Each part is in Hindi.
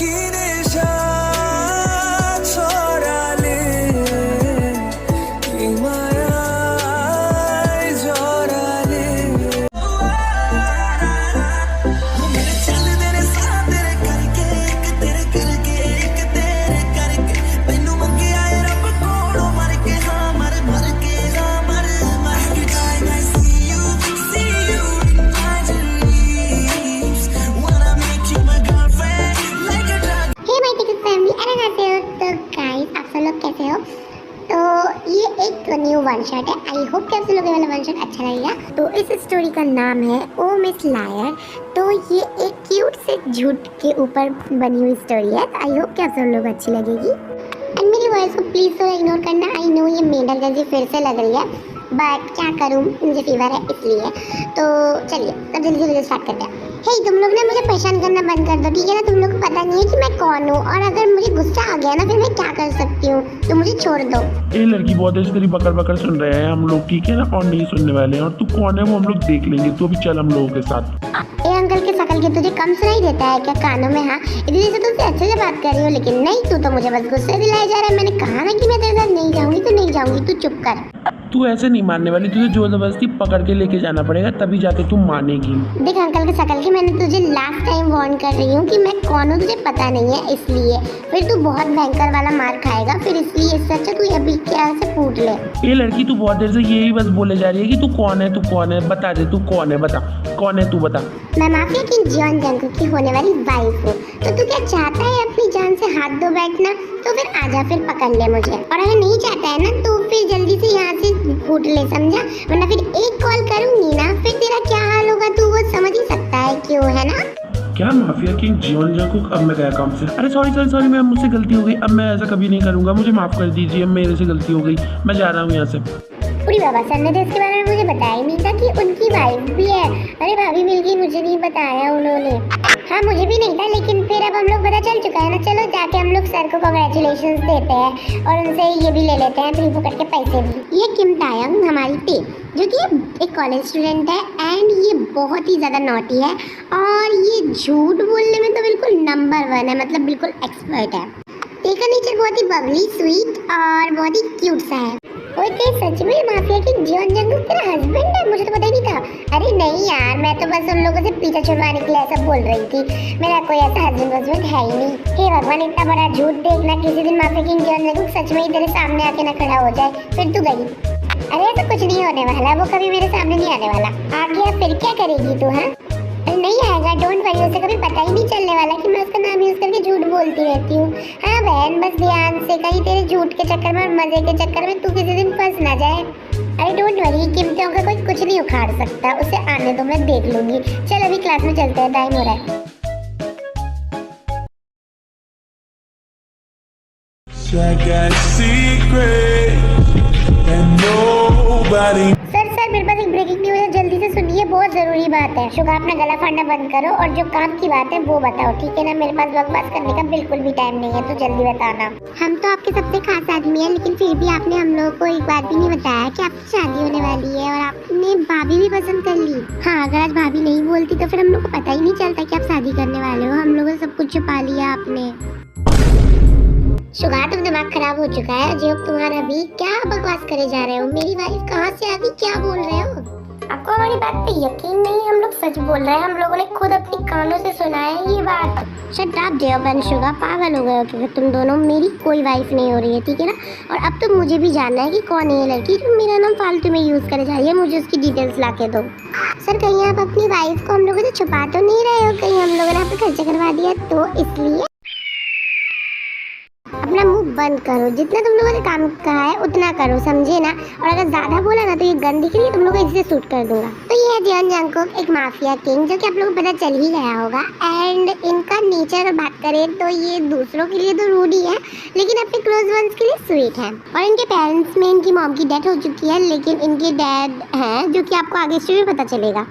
की निशा ছড়ালে কি মায়ায় জড়ালে मेरे चल तेरे साथ तेरे करके एक तेरे करके एक तेरे करके मैनू मंगे आए रब कोलों मर के हाँ मर मर के हाँ मर मर के time I see you I dreams wanna make you my girlfriend like a drug hey my ticket family, अरे कैसे हो? तो गाइस आप सब लोग कैसे हो? तो ये एक न्यू वन शॉट है। आई होप कि आप सब लोगों को वाला वन शॉट अच्छा लगेगा। तो इस स्टोरी का नाम है ओ मिस लायर। तो ये एक क्यूट से झूठ के ऊपर बनी हुई स्टोरी है। आई होप कि आप सब लोग अच्छी लगेगी। एंड मेरी वॉइस को प्लीज़ थोड़ा इग्नोर करना। आई नो ये मेंढक जैसी फिर से लग रही है, बट क्या करूँ, मुझे फीवर है इसलिए। तो चलिए अब जल्दी जल्दी स्टार्ट करते हैं। हे तुम लोग ना मुझे परेशान करना बंद कर दो, ठीक है ना? तुम लोग को पता नहीं है कि मैं कौन हूँ, और अगर मुझे गुस्सा आ गया ना फिर मैं क्या कर सकती हूँ, तो मुझे छोड़ दो। ये लड़की बहुत देर से तेरी बकर बकर सुन रहे हैं हम लोग, ठीक है ना? और नहीं सुनने वाले हैं। और तू कौन है वो हम लोग देख लेंगे। तू अभी चल हम लोगों के साथ। ए अंकल के शकल के तुझे कम सुनाई देता है क्या कानों में? हाँ इतनी से तुमसे अच्छे से बात कर रही हूँ, लेकिन नहीं, तू तो मुझे बस गुस्से दिलाया जा रहा है। मैंने कहा ना कि मैं तेरे साथ नहीं जाऊंगी तो नहीं जाऊंगी, तू चुप कर। तू ऐसे नहीं मानने वाली, तुझे जोर जबरदस्ती पकड़ के लेके जाना पड़ेगा, तभी जाके तू मानेगी। देख अंकल के शकल की, मैंने तुझे लास्ट टाइम वार्न कर रही हूँ कि मैं कौन हूँ तुझे पता नहीं है, इसलिए फिर तू बहुत भयंकर वाला मार खाएगा। फिर इसलिए इससे अच्छा तू अभी क्या से फूट ले। ये लड़की तू बहुत देर से यही बस बोले जा रही है कि तू कौन है, तू कौन है, बता दे तू कौन है, बता कौन है तू, बता। मैं माफिया किंग जॉन जंगू की होने वाली वाइफ हूँ। तो तू क्या चाहता है अपनी जान से हाथ धो बैठना? तो फिर आजा, फिर पकड़ ले मुझे। और अगर नहीं चाहता है ना तो फिर जल्दी से यहाँ से फूट ले, समझा? वरना फिर एक कॉल करूंगी ना फिर तेरा क्या हाल होगा तू वो समझ ही सकता है, क्यों है ना? क्या माफिया किंग जियोन जंगकुक? अब मैं गया काम से। अरे सॉरी मैम, मुझसे गलती हो गई। अब मैं ऐसा कभी नहीं करूँगा, मुझे माफ़ कर दीजिए, मेरे से गलती हो गई। मैं जा रहा हूँ यहाँ से। पूरी बाबा सर ने तो इसके बारे में मुझे बताया ही नहीं था कि उनकी वाइफ भी है। अरे भाभी मिल गई, मुझे नहीं बताया उन्होंने। हाँ मुझे भी नहीं था, लेकिन फिर अब हम लोग पता चल चुका है ना। चलो जाके हम लोग सर को कांग्रेचुलेशंस देते हैं और उनसे ये भी ले लेते हैं फ्री फुकट के पैसे भी। ये किम तायंग हमारी टे, जो कि एक कॉलेज स्टूडेंट है एंड ये बहुत ही ज़्यादा नॉटी है और ये झूठ बोलने में तो बिल्कुल नंबर 1 है, मतलब बिल्कुल एक्सपर्ट है। टे का नेचर बहुत ही बबली, स्वीट और बहुत ही क्यूट सा है। ओए ते सच में माफिया की जियोन जंगकुक तेरा हस्बैंड है? मुझे तो पता ही नहीं था। अरे नहीं यार, मैं तो बस उन लोगों से पीछा छुड़वाने के लिए ऐसा बोल रही थी। मेरा कोई ऐसा हस्बैंड है ही नहीं। हे भगवान, इतना बड़ा झूठ देखना, किसी दिन माफिया की जियोन जंगकुक सच में ही तेरे सामने आके ना खड़ा हो जाए, फिर तू गई। अरे ऐसा कुछ नहीं होने वाला, वो कभी मेरे सामने नहीं आने वाला। आ गया फिर क्या करेगी तू? हाँ नहीं आएगा, डोंट वरी, उसे कभी पता ही नहीं चलने वाला कि मैं उसका नाम यूज करके झूठ बोलती रहती हूँ। हाँ बहन, बस ध्यान से, कहीं तेरे झूठ के चक्कर में और मजे के चक्कर में तू किसी दिन फंस ना जाए। अरे डोंट वरी, कीमतों का कोई कुछ नहीं उखाड़ सकता, उसे आने दो, मैं देख लूंगी। चल अभी क्लास में चलते हैं, टाइम हो रहा है। सर मेरे पास एक ब्रेकिंग न्यूज़ है, जल्दी से सुनिए, बहुत ज़रूरी बात है। शुगा अपना गला फाड़ना बंद करो और जो काम की बात है वो बताओ, ठीक है ना? मेरे पास बकवास करने का बिल्कुल भी टाइम नहीं है, तो जल्दी बताना। हम तो आपके सबसे खास आदमी हैं, लेकिन फिर भी आपने हम लोगों को एक बात भी नहीं बताया कि आपकी शादी होने वाली है और आपने भाभी भी पसंद कर ली। हाँ अगर आज भाभी नहीं बोलती तो फिर हम लोग को पता ही नहीं चलता कि आप शादी करने वाले हो। हम लोगों ने सब कुछ छुपा लिया आपने। शुगा तुम दिमाग खराब हो चुका है जो तुम्हारा भी। क्या बकवास करे जा रहे हो? मेरी वाइफ कहाँ से आ गई? क्या बोल रहे हो? आपको हमारी बात पे यकीन नहीं? हम लोग सच बोल रहे हैं, हम लोगों ने खुद अपनी कानों से सुना है ये बात। शट अप देवबंद, शुगा पागल हो गए हो क्योंकि तुम दोनों? मेरी कोई वाइफ नहीं हो रही है, ठीक है ना? और अब तो मुझे भी जानना है कि कौन है ये लड़की जो मेरा नाम फालतू में यूज करे जा रही है। मुझे उसकी डिटेल्स ला के दो। सर कहीं आप अपनी वाइफ को हम लोगों से छुपा तो नहीं रहे हो? कहीं हम लोगों ने आप पे खर्चा करवा दिया तो? इसलिए अपना मुंह बंद करो, जितना तुम लोगों ने काम कहा है उतना करो, समझे ना? और अगर ज्यादा बोला ना तो ये गन दिख रही है, तुम लोगों को इससे शूट कर दूंगा। तो ये है जियोन जंगकुक, एक माफिया किंग, जो कि आप लोगों को पता चल ही गया होगा। एंड इनका नेचर अगर बात करें तो ये दूसरों के लिए तो रूड ही है, लेकिन अपने क्लोज वंस के लिए स्वीट है। और इनके पेरेंट्स में इनकी मॉम की डेथ हो चुकी है, लेकिन इनके डैड हैं, जो कि आपको आगे से भी पता चलेगा।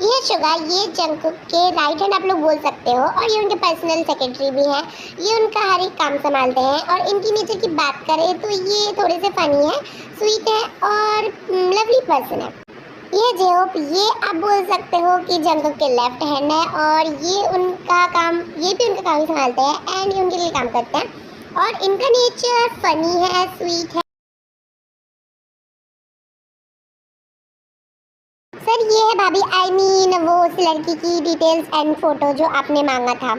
ये शुगा, ये जंगकुक के राइट हैंड आप लोग बोल सकते हो, और ये उनके पर्सनल सेक्रेटरी भी हैं। ये उनका हर एक काम संभालते हैं। और इनकी नेचर की बात करें तो ये थोड़े से फनी है, स्वीट है और लवली पर्सन है। ये जेहोप ये आप बोल सकते हो कि जंगल के लेफ्ट हैंड है और ये उनका काम, ये भी उनका काम ही संभालते हैं एंड ये उनके लिए काम करते हैं और इनका नेचर फनी है, स्वीट है। सर ये है भाभी, आई मीन वो उस लड़की की डिटेल्स एंड फोटो जो आपने मांगा था।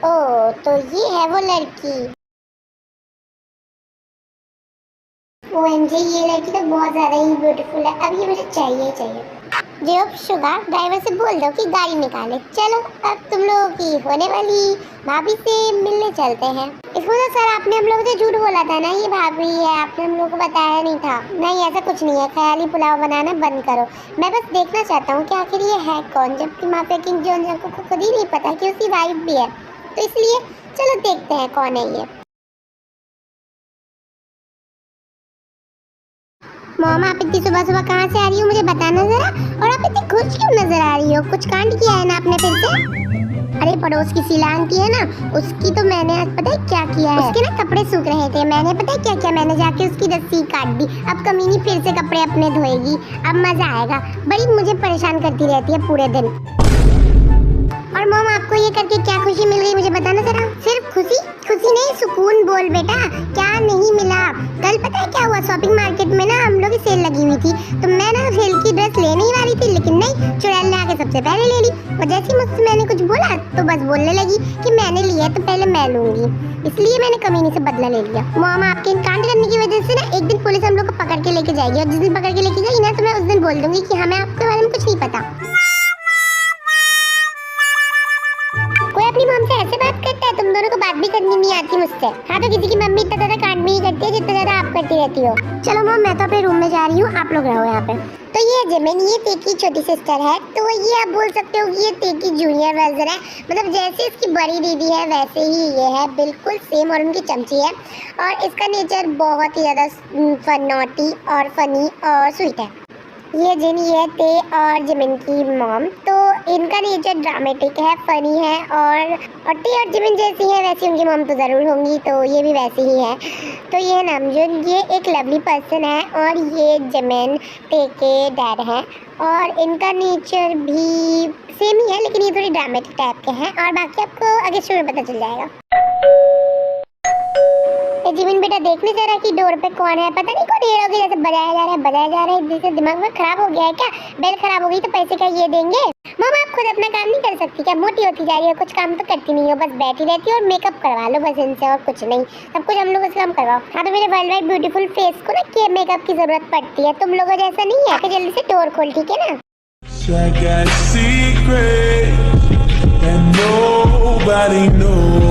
ओह तो ये है वो लड़की। ओएमजी ये लड़की तो बहुत ज़्यादा ही ब्यूटीफुल है, अब ये मुझे चाहिए ही चाहिए। जेब शुगर ड्राइवर से बोल दो कि गाड़ी निकाले। चलो अब तुम लोगों की होने वाली भाभी से मिलने चलते हैं। इसको तो सर आपने हम लोगों से झूठ बोला था ना, ये भाभी है, आपने हम लोगों को बताया नहीं था। नहीं ऐसा कुछ नहीं है, ख्याली पुलाव बनाना बंद करो। मैं बस देखना चाहता हूँ कि आखिर ये है कौन, जबकि माफिया किंग जॉन जंको को खुद ही नहीं पता कि उसकी वाइफ भी है, तो इसलिए चलो देखते हैं कौन है ये। मॉम आप इतनी सुबह सुबह कहाँ से आ रही हो, मुझे बताना जरा। और आप इतनी खुश क्यों नजर आ रही हो, कुछ कांड किया है ना आपने फिर से? अरे पड़ोस की शीला आंटी है ना, उसकी तो मैंने आज पता है क्या किया है, उसके ना कपड़े सूख रहे थे, मैंने पता है क्या किया, मैंने जाके उसकी रस्सी काट दी। अब कमीनी फिर से कपड़े अपने धोएगी, अब मजा आएगा। बड़ी मुझे परेशान करती रहती है पूरे दिन। और मॉम आपको ये करके क्या खुशी मिल गई, मुझे बताना जरा। सिर्फ खुशी? खुशी नहीं, सुकून बोल बेटा, क्या नहीं मिला। कल पता है क्या हुआ, शॉपिंग मार्केट में ना हम लोग की सेल लगी हुई थी, तो मैं ना सेल की ड्रेस लेने ही वाली थी, लेकिन नहीं, चुड़ैल ने आके सबसे पहले ले ली। और जैसे ही मुझसे मैंने कुछ बोला तो बस बोलने लगी कि मैंने लिया है तो पहले मैं लूंगी, इसलिए मैंने कमीनी से बदला ले लिया। मॉम आपके इन कांड करने की वजह से ना एक दिन पुलिस हम लोग को पकड़ के लेके जाएगी, और जिस दिन पकड़ के लेके जाएगी ना तो मैं उस दिन बोल दूंगी कि हमें आपके बारे में कुछ नहीं पता। कोई अपनी मम्मी से ऐसे बात करता है? तुम दोनों को बात भी करनी नहीं आती मुझसे। हाँ तो किसी की मम्मी इतना ज्यादा कांड नहीं करती है जितना ज्यादा आप करती रहती हो। चलो मम्मी मैं तो अपने रूम में जा रही हूँ, आप लोग रहो यहाँ पे। तो ये जिमिन, ये ते की छोटी सिस्टर है, तो ये आप बोल सकते हो कि ये ते की जूनियर वर्जन है, मतलब जैसे इसकी बड़ी दीदी है वैसे ही ये है, बिल्कुल सेम, और उनकी चमची है। और इसका नेचर बहुत ही ज़्यादा नॉटी और फनी और स्वीट है। ये जिन, ये ते और जिमिन की मॉम, तो इनका नेचर ड्रामेटिक है, फनी है, और ते और जिमिन जैसी है वैसी उनकी मॉम तो ज़रूर होंगी, तो ये भी वैसी ही है। तो ये नामजुन, ये एक लवली पर्सन है, और ये जिमिन ते के डैड हैं, और इनका नेचर भी सेम ही है, लेकिन ये थोड़ी ड्रामेटिक टाइप के हैं, और बाकी आपको आगे स्टोरी में पता चल जाएगा। जिमिन बेटा देखने जरा कि डोर पे कौन है, पता नहीं कौन हीरो की जैसे बजाया जा रहा है, जैसे दिमाग में खराब हो गया है क्या? बेल खराब हो गई तो पैसे क्या ये देंगे? मम्मा आप खुद अपना काम नहीं कर सकती क्या? मोटी होती जा रही हो, कुछ काम तो करती नहीं हो, बस बैठी रहती हो और मेकअप करवा लो बस इनसे, और कुछ नहीं, सब कुछ हम लोगों से काम करवाओ। हाँ तो मेरे वर्ल्ड वाइड ब्यूटीफुल फेस को ना के मेकअप की जरूरत पड़ती है, तुम लोगों जैसा नहीं है कि जल्दी से डोर खोल, ठीक है ना? And nobody knows.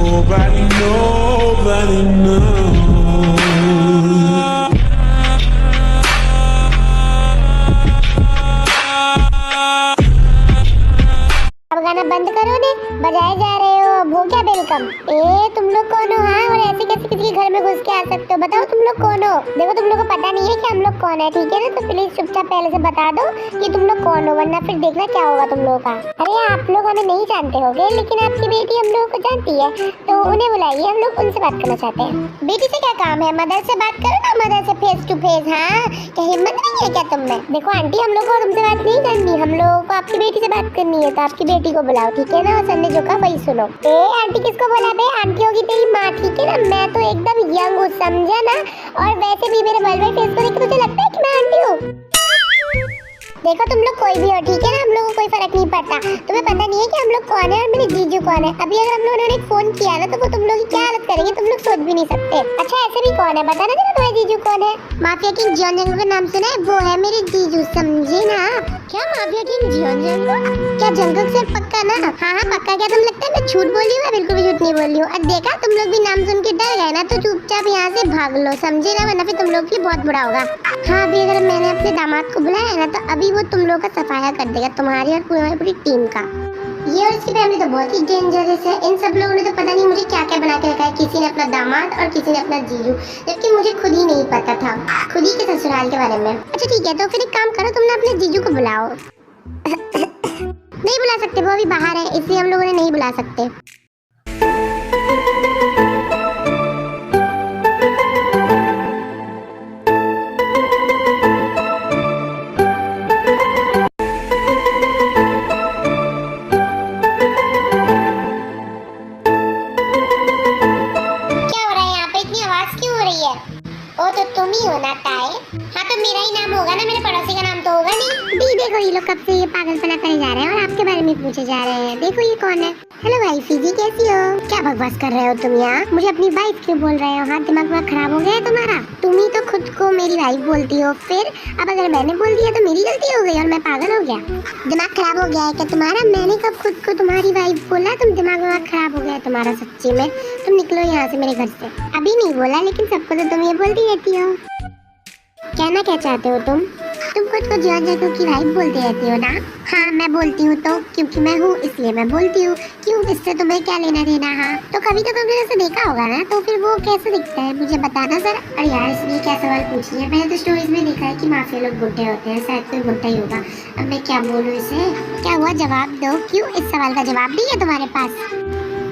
अब गाना बंद करो ने, बजाए जा रहे हो, वो क्या वेलकम? ए तुम लोग कौन हो? हाँ और ऐसे कैसे किसी के घर में घुस के आ सकते हो? बताओ तुम लोग कौन हो? देखो तुम लोग को पता नहीं है कि हम लोग कौन है, ठीक है ना? तो प्लीज चुपचाप पहले से बता दो कि तुम लोग कौन हो, वरना फिर देखना क्या होगा तुम लोगों का। अरे आप लोग हमें नहीं जानते होगे, लेकिन आपकी बेटी हम लोगों को जानती है, तो उन्हें बुलाइए, हम लोग उनसे बात करना चाहते हैं। बेटी से क्या काम है, मदर से बात करो ना, मदर से फेस टू फेस। हाँ क्या हिम्मत नहीं है क्या तुम में? देखो आंटी हम लोग को तुमसे बात नहीं करनी, हम लोगों को आपकी बेटी से बात करनी है, तो आपकी बेटी को बुलाओ, ठीक है ना? और सर ने जो कहा वही सुनो। ए आंटी किसको बोला बे? आंटी होगी तेरी माँ, ठीक है ना? मैं तो एकदम यंग हूँ, समझा ना? और वैसे भी मेरे वर्ल्ड वाइड फेस को देख के मुझे लगता है कि मैं आंटी हूँ। देखो तुम लोग कोई भी हो, ठीक है ना? हम लोगों को कोई फर्क नहीं पड़ता, तुम्हें पता नहीं है कि हम लोग कौन है और मेरे जीजू कौन है। अभी अगर हम लोगों ने एक फोन किया ना तो वो तुम लोग की क्या हालत करेंगे, तुम लोग सोच भी नहीं सकते। अच्छा ऐसे भी कौन है, बताना जरा तुम्हारे जीजू कौन है? माफिया किंग जॉन जंगो का नाम सुना है, वो है मेरे जीजू, समझे ना? क्या माफिया किंग जॉन जंगो? क्या जंगल से पक्का ना? हाँ पक्का। क्या तुम लगता है मैं झूठ बोली हूँ? बिल्कुल भी झूठ नहीं बोली हूँ। और देखा तुम लोग भी नाम सुन के डर गए ना, तो चुपचाप यहाँ से भाग लो, समझे ना? वरना फिर तुम लोग के लिए बहुत बुरा होगा। हाँ अभी अगर मैंने अपने दामाद को बुलाया ना तो अभी वो तुम लोग का सफाया कर देगा, तुम्हारी और पूरी टीम का। ये और इसकी फैमिली तो बहुत ही डेंजरस है, इन सब लोगों ने तो पता नहीं मुझे क्या क्या बना के रखा है, किसी ने अपना दामाद और किसी ने अपना जीजू, जबकि मुझे खुद ही नहीं पता था, खुद ही के ससुराल के बारे में। अच्छा ठीक है, तो फिर एक काम करो, तुम ना अपने जीजू को बुलाओ। नहीं बुला सकते, वो अभी बाहर है, इसलिए हम लोगों ने नहीं बुला सकते। कब से ये पागलपना करे जा रहे हैं और आपके बारे में पूछे जा रहे हैं। देखो ये कौन है। हेलो वाइफी जी, कैसी हो? क्या बकवास कर रहे हो तुम यहाँ? मुझे अपनी वाइफ क्यों बोल रहे हो? हाथ दिमाग वाग खराब हो गया है तुम्हारा? तुम ही तो खुद को मेरी वाइफ बोलती हो, फिर अब अगर मैंने बोल दिया तो मेरी गलती हो गई और मैं पागल हो गया? दिमाग खराब हो गया है क्या तुम्हारा? मैंने कब खुद को तुम्हारी वाइफ बोला? तुम दिमाग वाग खराब हो गया है तुम्हारा सच्ची में। तुम निकलो यहाँ से मेरे घर से। अभी नहीं बोला, लेकिन सबको तो तुम ये बोलती रहती हो। कहना क्या चाहते हो तुम खुद को जियोन जंगकुक की वाइफ बोलती रहती हो ना? हाँ मैं बोलती हूँ, तो क्योंकि मैं हूँ इसलिए मैं बोलती हूँ। क्यों, इससे तुम्हें क्या लेना देना? हाँ तो कभी तो तुमने उसे देखा होगा ना, तो फिर वो कैसे दिखता है मुझे बताना जरा। अरे यार इसलिए क्या सवाल पूछ रही है? मैंने तो स्टोरीज में देखा है कि माफिया लोग बुड्ढे होते हैं, शायद कोई बुड्ढा ही होगा। अब मैं क्या बोलूँ इसे? क्या हुआ, जवाब दो। क्यों, इस सवाल का जवाब नहीं है तुम्हारे पास?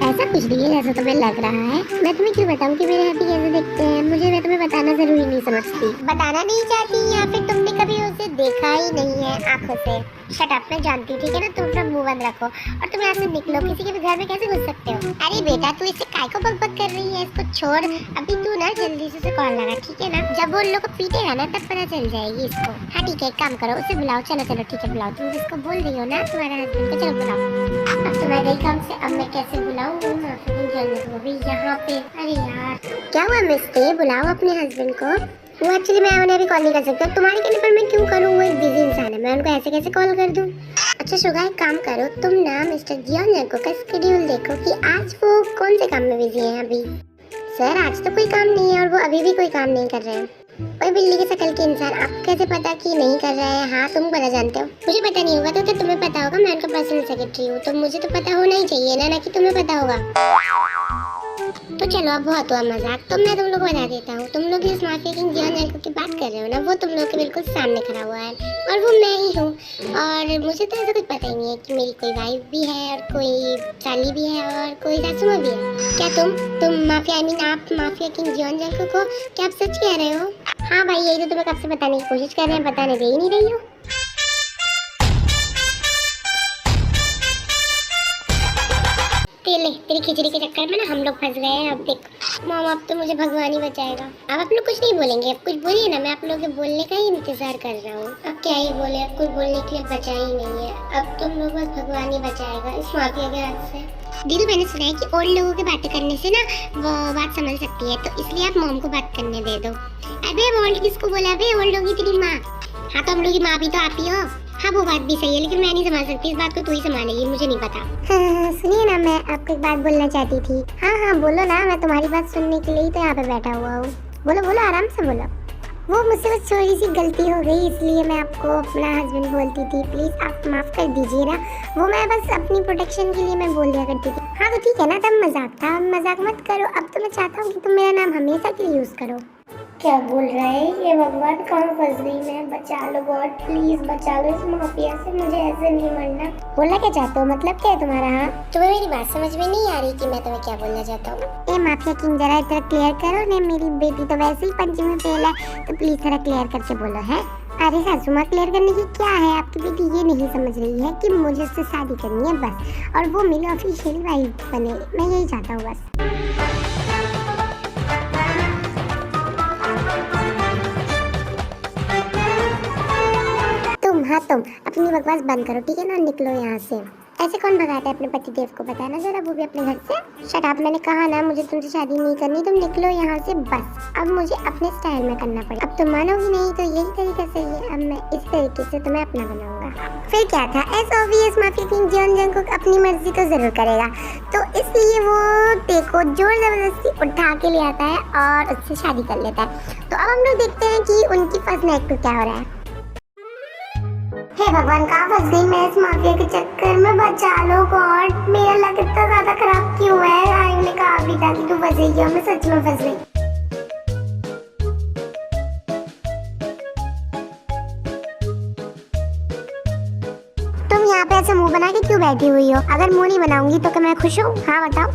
ऐसा कुछ नहीं है जैसा तुम्हें लग रहा है। मैं तुम्हें क्यों बताऊं कि मेरे हैप्पी कैसे दिखते हैं? मैं तुम्हें बताना जरूरी नहीं समझती। बताना नहीं चाहती या फिर तुमने कभी उसे देखा ही नहीं है आंखों से? शट अप, मैं जानती, ठीक है ना? तुम अपना मुंह बंद रखो और तुम यहाँ से निकलो। किसी के भी घर में कैसे घुस सकते हो? अरे बेटा तू इसे काय को बकबक कर रही है? इसको छोड़। अभी तू ना जल्दी से उसे कॉल लगा, ठीक है ना? जब वो लोग को पीटेगा ना तब पता चल जाएगी इसको। हाँ ठीक है, एक काम करो, उसे बुलाओ। चलो चलो ठीक है, बुलाओ। तुम जिसको बोल रही हो ना तुम्हारे हस्बैंड को, चलो बुलाओ। अब तुम्हारे गई काम से, अब मैं कैसे बुलाऊं? यहाँ पे। अरे यार क्या हुआ मिस्टी, बुलाओ अपने हस्बैंड को। वो एक्चुअली मैं उन्हें अभी कॉल नहीं कर सकता, तुम्हारे कहने पर मैं क्यों करूँ? वो एक बिजी इंसान है, मैं उनको ऐसे कैसे कॉल कर दूँ? अच्छा शुगा, एक काम करो, तुम ना मिस्टर जियोन जंगकुक का स्केड्यूल देखो कि आज वो कौन से काम में बिजी हैं अभी। सर आज तो कोई काम नहीं है और वो अभी भी कोई काम नहीं कर रहे हैं। ओए बिल्ली की शकल के इंसान, आपको कैसे पता कि नहीं कर रहे हैं? हाँ तुम पता जानते हो, मुझे पता नहीं होगा तो क्या तुम्हें पता होगा? मैं उनका पर्सनल सेक्रेटरी हूँ, तो मुझे तो पता होना ही चाहिए ना कि तुम्हें पता होगा। तो चलो अब बहुत हुआ मजाक, तो मैं तुम लोग को बता देता हूँ। तुम लोग इस माफिया किंग जियोन जंगकुक की बात कर रहे हो ना, वो तुम लोग के बिल्कुल सामने खड़ा हुआ है और वो मैं ही हूँ। और मुझे तो ऐसा कुछ पता ही नहीं है कि मेरी कोई वाइफ भी है और कोई साली भी है और कोई सासू माँ भी है। क्या तुम माफिया, आई मीन आप माफिया किंग जियोन जंगकुक हो? क्या आप सच कह रहे हो? हाँ भाई यही तो तुम्हें कब से बताने की कोशिश कर रहे हैं, बताने दे ही नहीं रही हो। तेरी खिचड़ी के चक्कर में ना हम लोग फंस गए हैं। अब देख मॉम, अब तो मुझे भगवान ही बचाएगा। अब आप लोग कुछ नहीं बोलेंगे? अब कुछ बोलिए ना, मैं आप लोगों के बोलने का ही इंतजार कर रहा हूँ। अब क्या ही बोले, अब कोई बोलने के लिए बचा ही नहीं है। अब तुम लोग बस भगवान ही बचाएगा इस माफिया के हाथ से। दीदी मैंने सुना है कि ओल्ड लोगों की बातें करने से ना वो बात समझ सकती है, तो इसलिए आप मॉम को बात करने दे दो। अबे ओल्ड किसको बोला? अबे ओल्ड होगी तेरी माँ। हाँ तो हम लोग की माँ भी तो आप ही हो। हाँ वो बात भी सही है, लेकिन मैं नहीं संभाल सकती, इस बात को तू ही संभालेगी, मुझे नहीं पता। हाँ, सुनिए ना, मैं आपको एक बात बोलना चाहती थी। हाँ बोलो ना, मैं तुम्हारी बात सुनने के लिए ही तो यहाँ पे बैठा हुआ हूँ। बोलो बोलो, आराम से बोलो। वो मुझसे बस थोड़ी सी गलती हो गई, इसलिए मैं आपको अपना हस्बैंड बोलती थी। प्लीज़ आप माफ़ कर दीजिए ना, वो मैं बस अपनी प्रोटेक्शन के लिए मैं बोल दिया करती थी। हाँ तो ठीक है ना, तब मजाक था, मजाक मत करो। अब तो मैं चाहता हूँ कि तुम मेरा नाम हमेशा के लिए यूज़ करो। क्या बोल रहे हैं ये? भगवान कहाँ फंस गई मैं? बचा लो गॉड, प्लीज बचा लो इस माफिया से, मुझे ऐसे नहीं मरना। बोलना क्या चाहते हो? मतलब क्या है तुम्हारा? हाँ तुम्हें मेरी बात समझ में नहीं आ रही कि मैं तुम्हें क्या बोलना चाहता हूँ? ए माफिया किंग जरा इतना क्लियर करो ना, मेरी बेटी तो वैसे ही पंचे में फेल है, तो प्लीज थोड़ा क्लियर करके बोलो। है अरे सासू माँ, क्लियर करने की क्या है? आपकी बेटी ये नहीं समझ रही है कि मुझे उससे शादी करनी है बस, और वो मेरी ऑफिशियल वाइफ बने, मैं यही चाहता हूँ बस। हाँ तुम अपनी बकवास बंद करो, ठीक है ना? निकलो यहाँ से। ऐसे कौन भगाता है अपने पति देव को? बताना जरा, वो भी अपने घर से। शट अप, मैंने कहा ना मुझे तुमसे शादी नहीं करनी, तुम निकलो यहाँ से बस। अब मुझे अपने स्टाइल में करना पड़ेगा। अब तुम मानोगी नहीं तो यही तरीका सही है, अब मैं इस तरीके से तुम्हें अपना बनाऊंगा। फिर क्या था, as obvious mafia king Jeon Jungkook अपनी मर्जी तो जरूर करेगा, तो इसलिए वो देखो जोर जबरदस्ती उठा के ले आता है और उससे शादी कर लेता है। तो अब हम लोग देखते हैं कि उनकी फर्स्ट नाइट को क्या हो रहा है। हे भगवान, कहाँ फंस गई मैं इस माफिया के चक्कर में? बचा लो गॉड, मेरा लक इतना ज्यादा खराब क्यों है? आयु ने कहा भी था कि तू फंसेगी और मैं सच में फंस गई। तुम यहाँ पे ऐसे मुंह बना के क्यों बैठी हुई हो? अगर मुंह नहीं बनाऊंगी तो क्या मैं खुश हूँ? हाँ बताओ।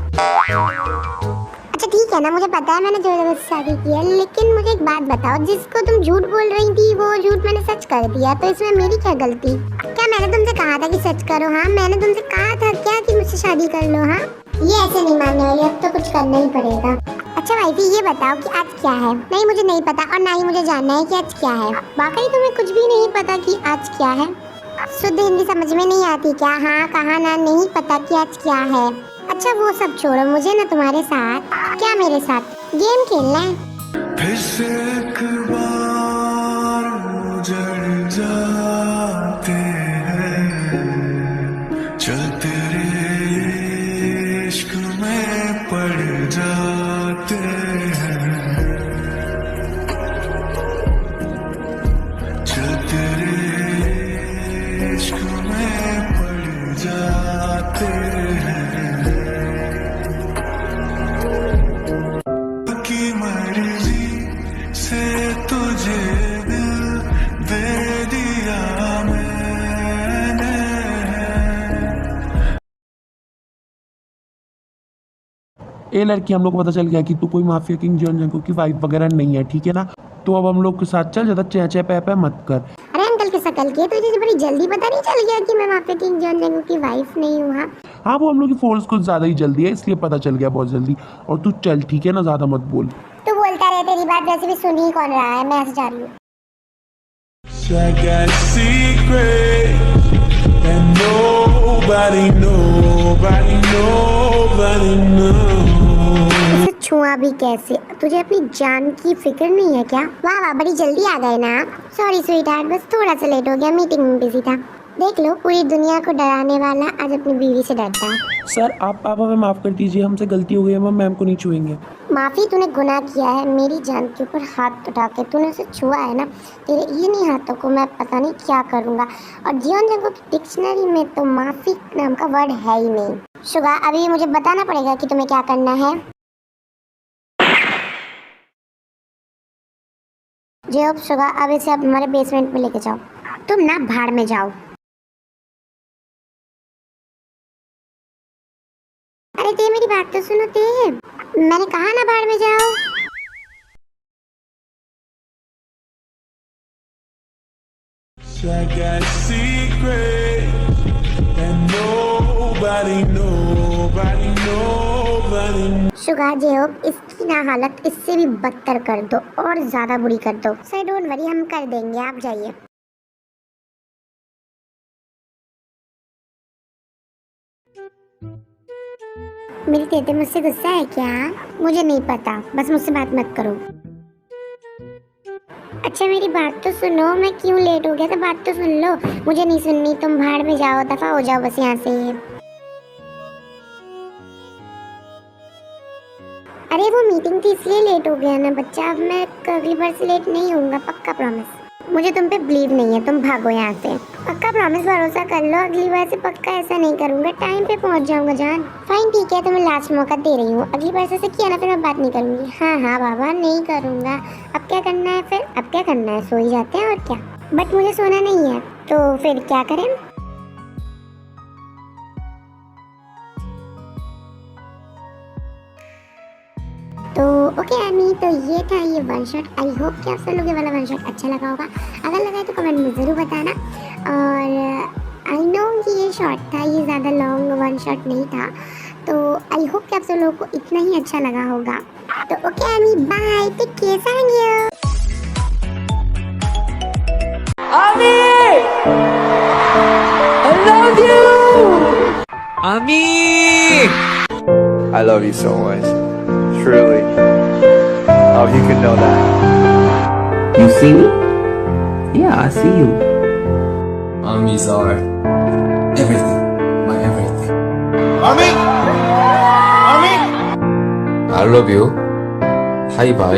अच्छा ठीक है ना, मुझे पता है मैंने जबरदस्ती शादी की है, लेकिन मुझे एक बात बताओ, जिसको तुम झूठ बोल रही थी वो झूठ मैंने सच कर दिया, तो इसमें मेरी क्या गलती? क्या मैंने तुमसे कहा था कि सच करो? हाँ मैंने तुमसे कहा था क्या कि मुझसे शादी कर लो? हाँ ये ऐसे नहीं मानने वाली, अब तो कुछ करना ही पड़ेगा। अच्छा वाइफी ये बताओ कि आज क्या है? नहीं मुझे नहीं पता और ना ही मुझे जानना है कि आज क्या है। वाकई तुम्हें कुछ भी नहीं पता कि आज क्या है? शुद्ध हिंदी समझ में नहीं आती क्या? हाँ कहा ना, नहीं पता कि आज क्या है। अच्छा वो सब छोड़ो, मुझे ना तुम्हारे साथ, क्या मेरे साथ गेम खेलना है। फिर से एक बार उजड़ जाते हैं, चल तेरे इश्क में पड़ जाते हैं, चल तेरे इश्क में पड़ जाते हैं, की मर्जी से तुझे दिल दे दिया मैंने। ए लड़की, हम लोग को पता चल गया कि तू कोई माफिया किंग जियोन जंगकुक की वाइफ वगैरह नहीं है, ठीक है ना? तो अब हम लोग के साथ चल, ज्यादा चे चे पे मत कर। अरे अंकल के शकल के तुझे बड़ी जल्दी पता नहीं चल गया कि मैं माफिया किंग जियोन जंगकुक की वाइफ नहीं हूँ? हाँ हाँ, वो हम लोग की फोर्स कुछ ज्यादा ही जल्दी है, इसलिए पता चल गया बहुत जल्दी। और तू चल, ठीक है ना? ज्यादा मत बोल। तू बोलता रहे, तेरी बात वैसे भी सुन ही कौन रहा है, मैं ऐसे जा रही हूँ। I got a secret that nobody knows. इसे छुआ भी कैसे? तुझे अपनी जान की फिक्र नहीं है क्या? वाह वाह, बड़ी जल्दी आ गए ना। सॉरी स्वीट हार्ट, बस थोड़ा सा लेट हो गया, मीटिंग में बिजी था। देख लो, पूरी दुनिया को डराने वाला आज अपनी बीवी से डरता है। सर आप हमें माफ कर दीजिए, हमसे गलती हो गई, हम मैम को नहीं छुएंगे। माफी? तूने गुनाह किया है, मेरी जान के ऊपर हाथ उठा के तूने उसे छुआ है ना। तेरे इन्हीं हाथों को मैं पता नहीं क्या करूँगा। और जियोन जंगकुक की डिक्शनरी में तो माफी नाम का वर्ड है ही नहीं। शुगा, अभी मुझे बताना पड़ेगा कि तुम्हें क्या करना है। जेब शुगा, अब इसे अब हमारे बेसमेंट में लेके जाओ। तुम ना भाड़ में जाओ। अरे ते मेरी बात तो सुनो ते, मैंने कहा ना भाड़ में जाओ। I got a secret that nobody knows. Suga जेब, इसकी ना हालत इससे भी बदतर कर दो और ज्यादा बुरी कर दो। सर डोंट वरी, हम कर देंगे, आप जाइए। मेरी तेते मुझसे गुस्सा है क्या? मुझे नहीं पता, बस मुझसे बात मत करो। अच्छा मेरी बात तो सुनो, मैं क्यों लेट हो गया था, बात तो सुन लो। मुझे नहीं सुननी, तुम भाड़ में जाओ, दफा हो जाओ बस यहाँ से। अरे वो मीटिंग थी इसलिए लेट हो गया ना बच्चा, अब मैं अगली बार से लेट नहीं होऊंगा, पक्का प्रॉमिस। मुझे तुम पे बिलीव नहीं है, तुम भागो यहाँ से, पक्का प्रॉमिस, भरोसा कर लो, अगली बार से पक्का ऐसा नहीं करूँगा, टाइम पे पहुँच जाऊँगा जान। फाइन ठीक है, तुम्हें लास्ट मौका दे रही हूँ, अगली बार से किया ना फिर मैं बात नहीं करूँगी। हाँ हाँ बाबा, नहीं करूँगा। अब क्या करना है फिर? अब क्या करना है, सो ही जाते हैं और क्या। बट मुझे सोना नहीं है, तो फिर क्या करें? तो ओके आमी, तो ये था ये वन शॉट। आई होप कि आप सब लोग ये वाला वन शॉट अच्छा लगा होगा। अगर लगा है तो कमेंट में ज़रूर बताना। और आई नो कि ये शॉट था, ये ज़्यादा लॉन्ग वन शॉट नहीं था, तो आई होप कि आप सब लोगों को इतना ही अच्छा लगा होगा। तो okay Ami, bye, take care, thank you. Ami! I love you! Ami! I love you so much. Truly. Oh, you can know that. You see me? Yeah, I see you. Amis are everything. My everything. Ami! Ami! I love you. Hi, bye.